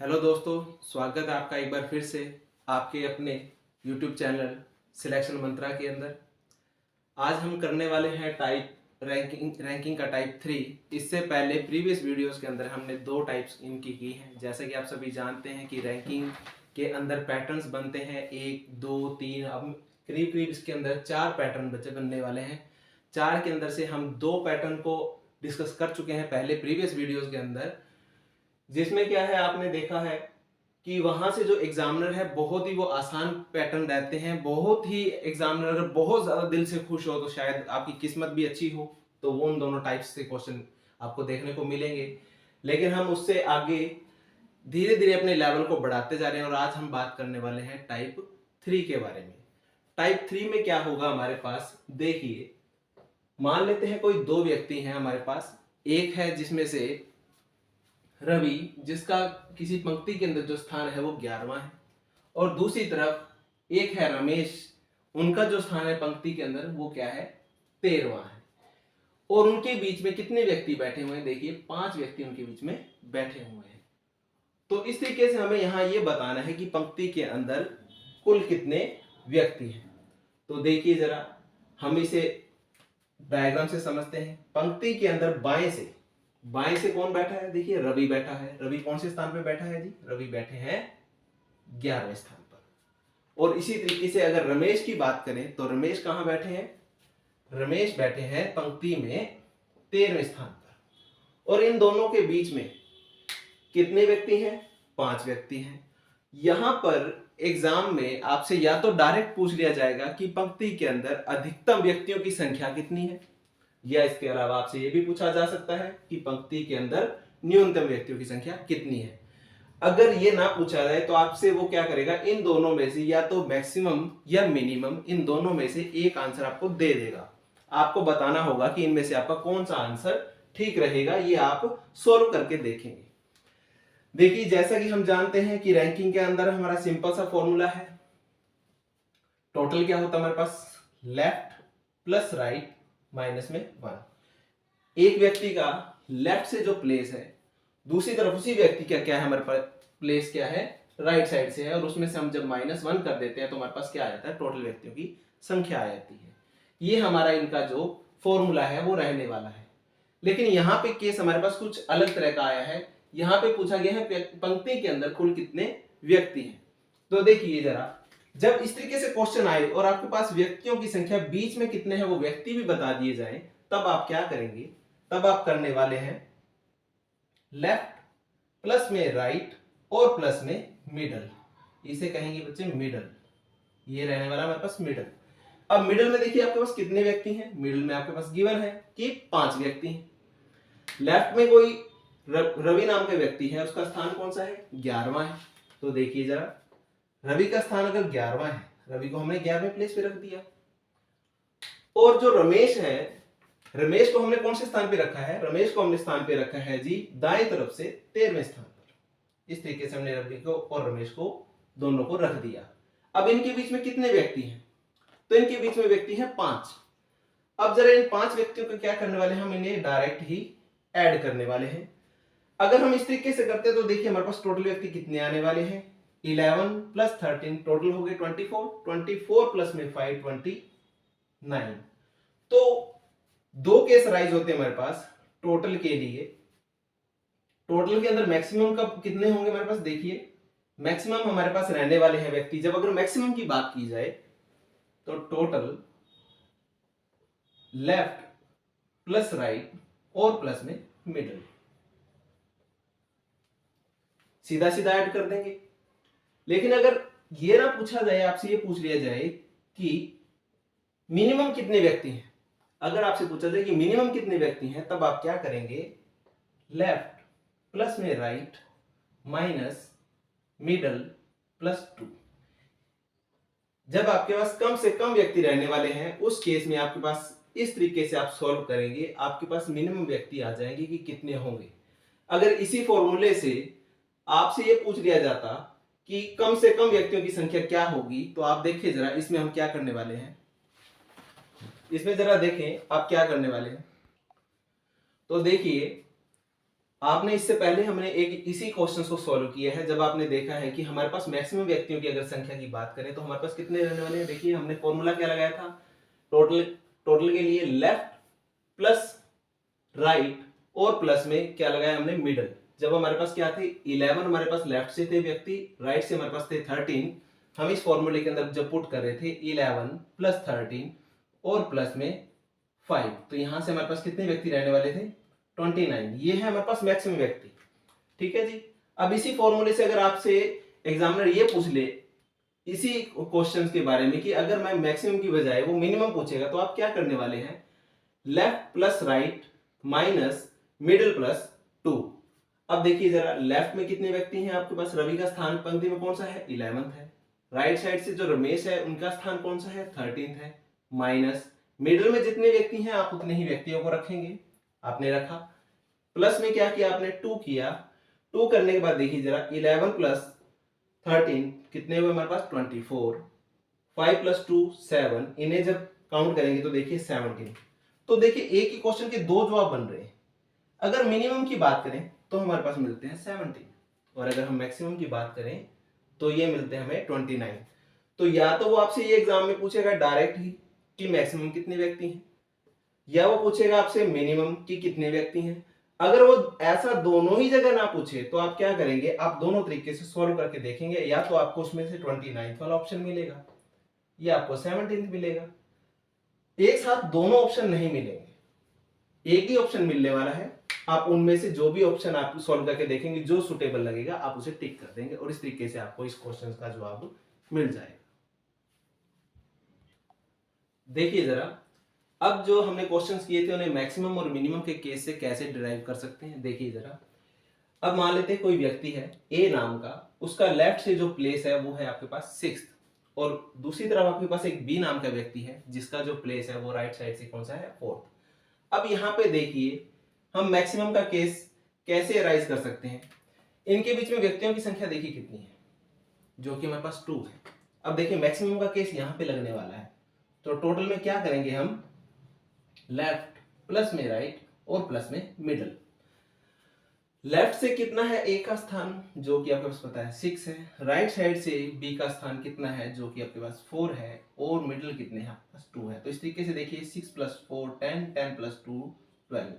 Hello दोस्तों, स्वागत है आपका एक बार फिर से आपके अपने YouTube चैनल सिलेक्शन मंत्रा के अंदर। आज हम करने वाले हैं टाइप रैंकिंग का टाइप 3। इससे पहले प्रीवियस वीडियोस के अंदर हमने दो टाइप्स इनकी की हैं। जैसा कि आप सभी जानते हैं कि रैंकिंग के अंदर पैटर्न्स बनते हैं 1, 2, 3। अब करीब करीब इसके अंदर 4 पैटर्न बनने वाले हैं। 4 के अंदर से हम 2 पैटर्न को डिस्कस कर चुके हैं पहले प्रीवियस वीडियोस के अंदर, जिसमें क्या है आपने देखा है कि वहां से जो एग्जामिनर है बहुत ही वो आसान पैटर्न रहते हैं। बहुत ही एग्जामिनर बहुत ज्यादा दिल से खुश हो तो शायद आपकी किस्मत भी अच्छी हो, तो वो उन दोनों टाइप्स से क्वेश्चन आपको देखने को मिलेंगे। लेकिन हम उससे आगे धीरे धीरे अपने लेवल को बढ़ाते जा रहे हैं और आज हम बात करने वाले हैं टाइप 3 के बारे में। टाइप 3 में क्या होगा हमारे पास, देखिए मान लेते हैं कोई 2 व्यक्ति हैं हमारे पास। एक है जिसमें से रवि, जिसका किसी पंक्ति के अंदर जो स्थान है वो 11वां है, और दूसरी तरफ एक है रमेश, उनका जो स्थान है पंक्ति के अंदर वो क्या है, 13वां है। और उनके बीच में कितने व्यक्ति बैठे हुए हैं, देखिए 5 व्यक्ति उनके बीच में बैठे हुए हैं। तो इस तरीके से हमें यहां ये बताना है कि पंक्ति के अंदर कुल कितने व्यक्ति हैं। तो देखिए जरा हम इसे डायग्राम से समझते हैं। पंक्ति के अंदर बाएं से कौन बैठा है, देखिए रवि बैठा है। रवि कौन से स्थान पे बैठा है जी, रवि बैठे हैं 11वें स्थान पर। और इसी तरीके से अगर रमेश की बात करें तो रमेश कहां बैठे हैं, रमेश बैठे हैं पंक्ति में 13वें स्थान पर। और इन दोनों के बीच में कितने व्यक्ति हैं, 5 व्यक्ति हैं। यहां पर एग्जाम में आपसे या तो डायरेक्ट पूछ लिया जाएगा कि पंक्ति के अंदर अधिकतम व्यक्तियों की संख्या कितनी है, या इसके अलावा आपसे यह भी पूछा जा सकता है कि पंक्ति के अंदर न्यूनतम व्यक्तियों की संख्या कितनी है। अगर ये ना पूछा जाए तो आपसे वो क्या करेगा, इन दोनों में से या तो मैक्सिमम या मिनिमम, इन दोनों में से एक आंसर आपको दे देगा। आपको बताना होगा कि इनमें से आपका कौन सा आंसर ठीक रहेगा, ये आप सोल्व करके देखेंगे। देखिए जैसा कि हम जानते हैं कि रैंकिंग के अंदर हमारा सिंपल सा फॉर्मूला है। टोटल क्या होता है हमारे पास, लेफ्ट प्लस राइट माइनस में 1। एक व्यक्ति का लेफ्ट से जो प्लेस है, दूसरी तरफ उसी व्यक्ति का क्या है, हमारे पास प्लेस क्या है, राइट साइड से है। और उसमें से हम जब -1 कर देते हैं तो हमारे पास क्या आ जाता है, टोटल व्यक्तियों की संख्या आ जाती है। ये हमारा इनका जो फॉर्मूला है वो रहने वाला है। लेकिन यहाँ पे केस हमारे पास कुछ अलग तरह का आया है। यहाँ पे पूछा गया है पंक्ति के अंदर कुल कितने व्यक्ति हैं। तो देखिए जरा, जब इस तरीके से क्वेश्चन आए और आपके पास व्यक्तियों की संख्या बीच में कितने हैं वो व्यक्ति भी बता दिए जाए, तब आप क्या करेंगे, तब आप करने वाले हैं लेफ्ट प्लस में राइट और प्लस में मिडल। इसे कहेंगे बच्चे मिडल। ये रहने वाला हमारे पास मिडल। अब मिडल में देखिए आपके पास कितने व्यक्ति हैं, मिडल में आपके पास गिवन है कि 5 व्यक्ति हैं। लेफ्ट में कोई रवि नाम का व्यक्ति है, उसका स्थान कौन सा है, 11वां है। तो देखिए जरा, रवि का स्थान अगर 11वां है, रवि को हमने 11वें प्लेस पे रख दिया। और जो रमेश है, रमेश को हमने कौन से स्थान पे रखा है, रमेश को हमने स्थान पे रखा है जी दाएं तरफ से 13वें स्थान पर। इस तरीके से हमने रवि को और रमेश को दोनों को रख दिया। अब इनके बीच में कितने व्यक्ति हैं, तो इनके बीच में व्यक्ति हैं 5। अब जरा इन 5 व्यक्तियों को क्या करने वाले हैं, हम इन्हें डायरेक्ट ही ऐड करने वाले हैं। अगर हम इस तरीके से करते हैं तो देखिए हमारे पास टोटल व्यक्ति कितने आने वाले हैं, 11 प्लस 13 टोटल हो गए 24 प्लस में 5 29। तो 2 केस राइज होते हैं हमारे पास टोटल के लिए। टोटल के अंदर मैक्सिमम कब कितने होंगे हमारे पास, देखिए मैक्सिमम हमारे पास रहने वाले हैं व्यक्ति। जब अगर मैक्सिमम की बात की जाए तो टोटल लेफ्ट प्लस राइट और प्लस में मिडल, सीधा सीधा ऐड कर देंगे। लेकिन अगर ये ना पूछा जाए, आपसे ये पूछ लिया जाए कि मिनिमम कितने व्यक्ति हैं, अगर आपसे पूछा जाए कि मिनिमम कितने व्यक्ति हैं, तब आप क्या करेंगे, लेफ्ट प्लस में राइट माइनस मिडल प्लस 2। जब आपके पास कम से कम व्यक्ति रहने वाले हैं उस केस में आपके पास इस तरीके से आप सॉल्व करेंगे, आपके पास मिनिमम व्यक्ति आ जाएंगे कि कितने होंगे। अगर इसी फॉर्मूले से आपसे ये पूछ लिया जाता कि कम से कम व्यक्तियों की संख्या क्या होगी, तो आप देखिए जरा इसमें हम क्या करने वाले हैं, इसमें जरा देखें आप क्या करने वाले हैं। तो देखिए आपने इससे पहले हमने एक इसी क्वेश्चन को सॉल्व किया है, जब आपने देखा है कि हमारे पास मैक्सिमम व्यक्तियों की अगर संख्या की बात करें तो हमारे पास कितने रहने वाले हैं। देखिए हमने फॉर्मूला क्या लगाया था, टोटल टोटल के लिए लेफ्ट प्लस राइट और प्लस में क्या लगाया हमने, मिडल। जब हमारे पास क्या थे 11 हमारे पास लेफ्ट से थे व्यक्ति, राइट से हमारे पास थे 13। हम इस फॉर्मूले के अंदर जब पुट कर रहे थे 11 प्लस 13 और प्लस में 5, तो यहां से हमारे पास कितने व्यक्ति रहने वाले थे 29। ये है हमारे पास मैक्सिमम व्यक्ति। ठीक है जी। अब इसी फॉर्मूले से अगर आपसे एग्जामिनर ये पूछ ले इसी क्वेश्चन के बारे में कि अगर मैं मैक्सिमम की बजाय वो मिनिमम पूछेगा तो आप क्या करने वाले हैं, left plus right minus middle plus 2। अब देखिए जरा, लेफ्ट में कितने व्यक्ति हैं आपके पास, रवि का स्थान पंक्ति में कौन सा है 11th है। राइट साइड से जो रमेश है उनका स्थान कौन सा है 13th है, माइनस मिडिल में जितने व्यक्ति हैं आप उतने ही व्यक्तियों को रखेंगे, आपने रखा। प्लस में क्या किया आपने 2 किया, 2 करने के बाद देखिए जरा 11 प्लस 13 कितने हुए हमारे पास 24, 5 प्लस 2 7, इन्हें जब काउंट करेंगे तो देखिए 17। तो देखिए एक ही क्वेश्चन के दो जवाब बन रहे हैं। अगर मिनिमम की बात करें तो हमारे पास मिलते हैं 17, और अगर हम मैक्सिमम की बात करें तो ये मिलते हैं हमें 29। तो या तो वो आपसे ये एग्जाम में पूछेगा डायरेक्ट ही कि मैक्सिमम कितने व्यक्ति हैं, या वो पूछेगा आपसे मिनिमम कि कितने व्यक्ति हैं। अगर वो ऐसा दोनों ही जगह ना पूछे तो आप क्या करेंगे, आप दोनों तरीके से सॉल्व करके देखेंगे, या तो आपको उसमें से 29 वाला ऑप्शन मिलेगा या आपको 17 मिलेगा। एक साथ दोनों ऑप्शन नहीं मिलेंगे, एक ही ऑप्शन मिलने वाला है। आप उनमें से जो भी ऑप्शन आप सॉल्व करके देखेंगे, जो सुटेबल लगेगा आप उसे टिक कर देंगे, और इस तरीके से आपको इस क्वेश्चन का जवाब मिल जाएगा। देखिए जरा, अब जो हमने क्वेश्चंस किए थे उन्हें मैक्सिमम और मिनिमम के केस से कैसे डिराइव कर सकते हैं। देखिए जरा, अब मान लेते हैं कोई व्यक्ति है ए नाम का, उसका लेफ्ट से जो प्लेस है वो है आपके पास 6th, और दूसरी तरफ आपके पास एक बी नाम का व्यक्ति है जिसका जो प्लेस है वो राइट साइड से कौन सा है 4th। अब यहाँ पे देखिए हम मैक्सिमम का केस कैसे अराइज कर सकते हैं। इनके बीच में व्यक्तियों की संख्या देखिए कितनी है, जो कि हमारे पास 2 है। अब देखिए मैक्सिमम का केस यहाँ पे लगने वाला है, तो टोटल में क्या करेंगे हम, लेफ्ट प्लस में राइट और प्लस में मिडल। लेफ्ट से कितना है ए का स्थान, जो कि आपके पास पता है 6 है। राइट साइड से बी का स्थान कितना है, जो कि आपके पास 4 है, और मिडल कितने हैं आपके पास 2 है। तो इस तरीके से देखिए 6 प्लस 4 10, 10 प्लस 2 12।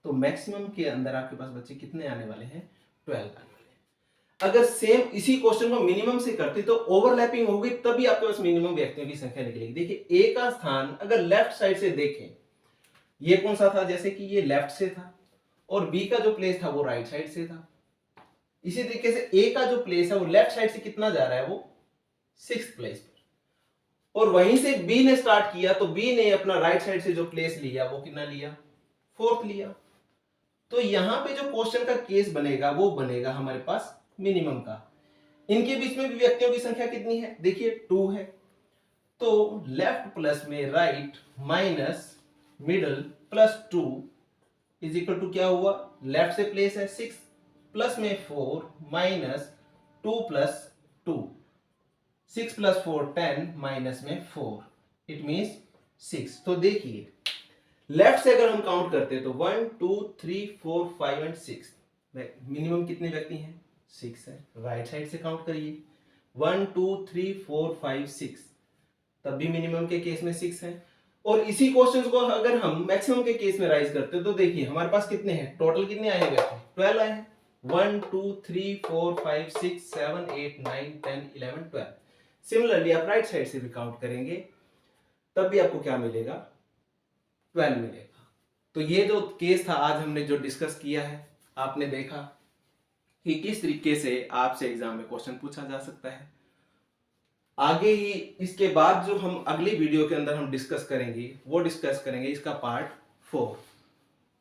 तो मैक्सिमम के अंदर आपके पास बच्चे कितने आने वाले हैं 12 आने वाले हैं। अगर सेम इसी क्वेश्चन को मिनिमम से करते तो ओवरलैपिंग होगी, तभी आपके पास मिनिमम व्यक्तियों की संख्या निकलेगी। देखिए ए का स्थान अगर लेफ्ट साइड से देखें, ये कौन सा था, जैसे कि ये लेफ्ट से था, और बी का जो प्लेस था वो राइट साइड से था। इसी तरीके से ए का जो प्लेस है वो लेफ्ट साइड से कितना जा रहा है, वो 6th प्लेस पर, और वहीं से बी ने स्टार्ट किया तो बी ने अपना राइट साइड से जो प्लेस लिया वो कितना लिया 4th लिया। तो यहां पे जो क्वेश्चन का केस बनेगा वो बनेगा हमारे पास मिनिमम का। इनके बीच में भी व्यक्तियों की संख्या कितनी है, देखिए 2 है। तो लेफ्ट प्लस में right minus middle plus 2 is equal to क्या हुआ, लेफ्ट से प्लेस है 6 प्लस में 4 माइनस 2 प्लस 2, 6 प्लस 4 10 माइनस में 4, इट मीन्स 6। तो देखिए लेफ्ट से अगर हम काउंट करते हैं तो 1 2 3 4 5 एंड 6, मिनिमम कितने व्यक्ति हैं 6 है। राइट साइड से काउंट करिए 1 2 3 4 5 6, तब भी मिनिमम के केस में 6 है। और इसी क्वेश्चन को अगर हम मैक्सिमम के केस में राइज करते हैं तो देखिए हमारे पास कितने हैं, टोटल कितने आए व्यक्ति 12 आए हैं। 1 2 3 4 5 6 7 8 9 10 11 12। सिमिलरली आप राइट साइड से भी काउंट करेंगे तब भी आपको क्या मिलेगा 12 मिलेगा। तो ये जो केस था आज हमने जो डिस्कस किया है, आपने देखा कि किस तरीके से आपसे एग्जाम में क्वेश्चन पूछा जा सकता है। आगे ही इसके बाद जो हम अगली वीडियो के अंदर हम डिस्कस करेंगे वो डिस्कस करेंगे इसका पार्ट 4।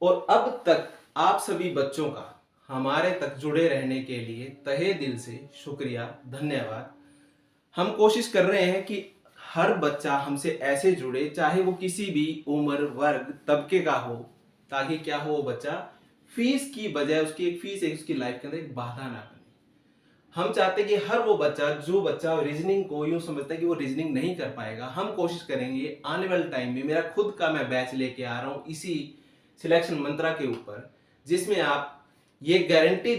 और अब तक आप सभी बच्चों का हमारे तक जुड़े रहने के लिए तहे दिल से शुक्रिया, धन्यवाद। हम कोशिश कर रहे हैं कि हर बच्चा हमसे ऐसे जुड़े, चाहे वो किसी भी उम्र वर्ग तबके का हो, ताकि क्या हो वो बच्चा फीस की बजाय उसकी एक फीस है उसकी लाइफ के अंदर एक बाधा ना बने। हम चाहते हैं कि हर वो बच्चा जो बच्चा रीजनिंग को यूं समझता है कि वो रीजनिंग नहीं कर पाएगा, हम कोशिश करेंगे आने वाले टाइम में, मेरा खुद का मैं बैच लेके आ रहा हूं इसी सिलेक्शन मंत्रा के ऊपर, जिसमें आप ये गारंटी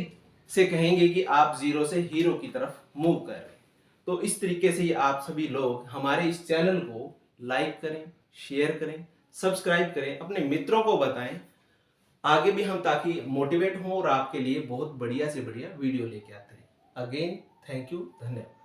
से कहेंगे कि आप जीरो से हीरो की तरफ मूव कर रहे हैं। तो इस तरीके से आप सभी लोग हमारे इस चैनल को लाइक करें, शेयर करें, सब्सक्राइब करें, अपने मित्रों को बताएं, आगे भी हम ताकि मोटिवेट हों और आपके लिए बहुत बढ़िया से बढ़िया वीडियो लेके आते हैं। अगेन थैंक यू, धन्यवाद।